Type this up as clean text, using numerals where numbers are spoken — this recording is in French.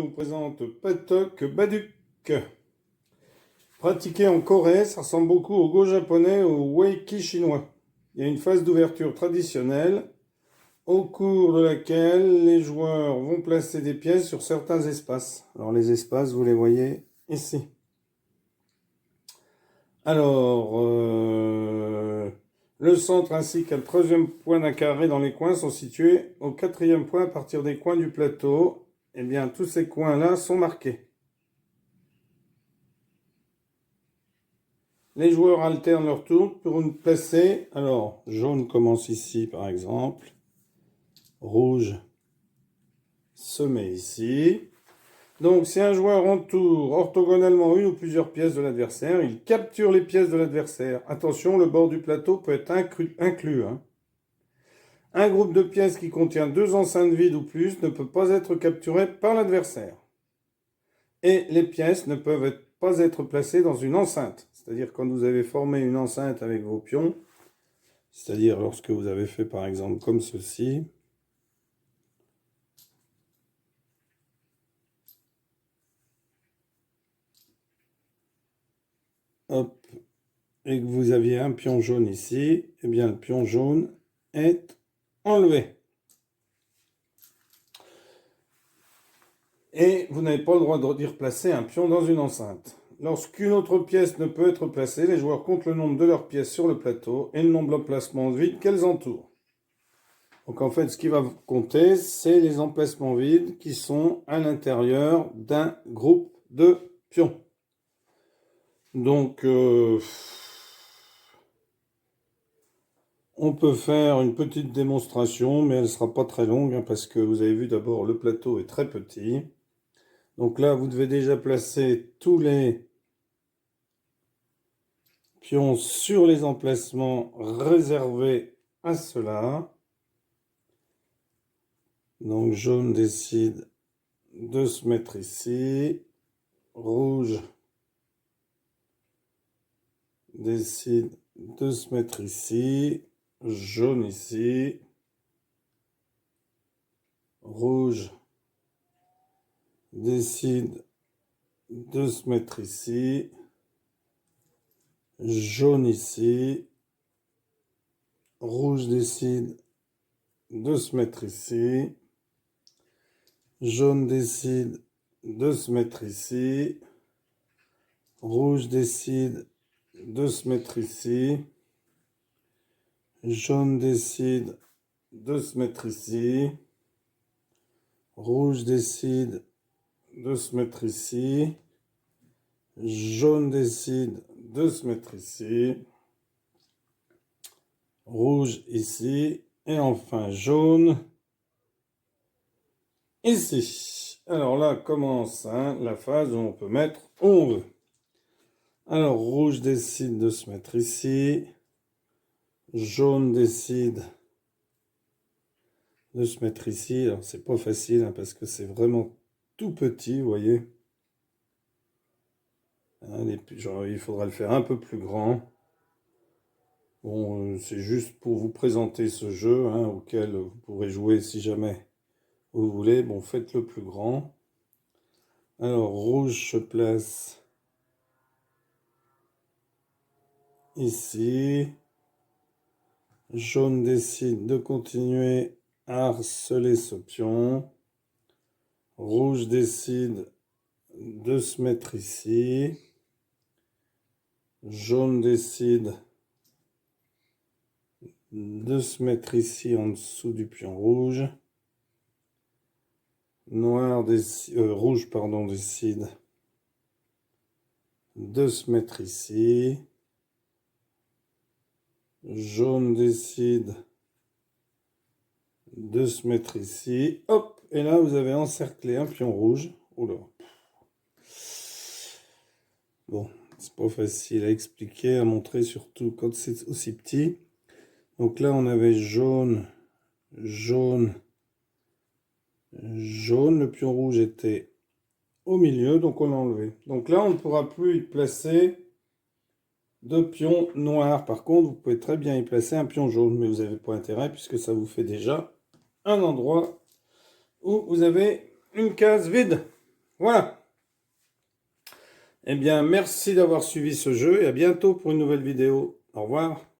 vous présente Patok Baduk. Pratiqué en Corée, ça ressemble beaucoup au Go japonais ou au Weiki chinois. Il y a une phase d'ouverture traditionnelle au cours de laquelle les joueurs vont placer des pièces sur certains espaces. Alors les espaces, vous les voyez ici. Alors, le centre ainsi que le troisième point d'un carré dans les coins sont situés au quatrième point à partir des coins du plateau. Eh bien, tous ces coins-là sont marqués. Les joueurs alternent leur tour pour une placer. Alors, jaune commence ici, par exemple. Rouge se met ici. Donc, si un joueur entoure orthogonalement une ou plusieurs pièces de l'adversaire, il capture les pièces de l'adversaire. Attention, le bord du plateau peut être inclus. Un groupe de pièces qui contient 2 enceintes vides ou plus ne peut pas être capturé par l'adversaire. Et les pièces ne peuvent pas être placées dans une enceinte. C'est-à-dire quand vous avez formé une enceinte avec vos pions, c'est-à-dire lorsque vous avez fait par exemple comme ceci, hop, et que vous aviez un pion jaune ici, eh bien le pion jaune est enlevé. Et vous n'avez pas le droit d'y replacer un pion dans une enceinte. Lorsqu'une autre pièce ne peut être placée, les joueurs comptent le nombre de leurs pièces sur le plateau et le nombre d'emplacements vides qu'elles entourent. Donc en fait, ce qui va compter, c'est les emplacements vides qui sont à l'intérieur d'un groupe de pions. Donc, on peut faire une petite démonstration, mais elle ne sera pas très longue, parce que vous avez vu d'abord, le plateau est très petit. Donc là, vous devez déjà placer tous les pions sur les emplacements réservés à cela. Donc jaune décide de se mettre ici. Rouge décide de se mettre ici. Jaune ici. Rouge décide de se mettre ici. Jaune ici. Rouge décide de se mettre ici. Jaune décide de se mettre ici. Rouge décide de se mettre ici. Jaune décide de se mettre ici. Rouge décide de se mettre ici. Jaune décide de se mettre ici. Rouge ici. Et enfin jaune ici. Alors là commence la phase où on peut mettre où on veut. Alors rouge décide de se mettre ici. Jaune décide de se mettre ici. Alors c'est pas facile parce que c'est vraiment tout petit, vous voyez. Genre, il faudra le faire un peu plus grand. Bon, c'est juste pour vous présenter ce jeu auquel vous pourrez jouer si jamais vous voulez. Bon, faites-le plus grand. Alors, rouge se place ici. Jaune décide de continuer à harceler ce pion. Rouge décide de se mettre ici. Jaune décide de se mettre ici en dessous du pion rouge. Rouge décide de se mettre ici. Jaune décide de se mettre ici. Hop, et là vous avez encerclé un pion rouge. Oula. Bon, c'est pas facile à expliquer, à montrer, surtout quand c'est aussi petit. Donc là on avait jaune, jaune, jaune. Le pion rouge était au milieu, donc on l'a enlevé. Donc là on ne pourra plus y placer de pions noirs. Par contre, vous pouvez très bien y placer un pion jaune, mais vous n'avez pas intérêt puisque ça vous fait déjà un endroit où vous avez une case vide. Voilà. Eh bien, merci d'avoir suivi ce jeu et à bientôt pour une nouvelle vidéo. Au revoir.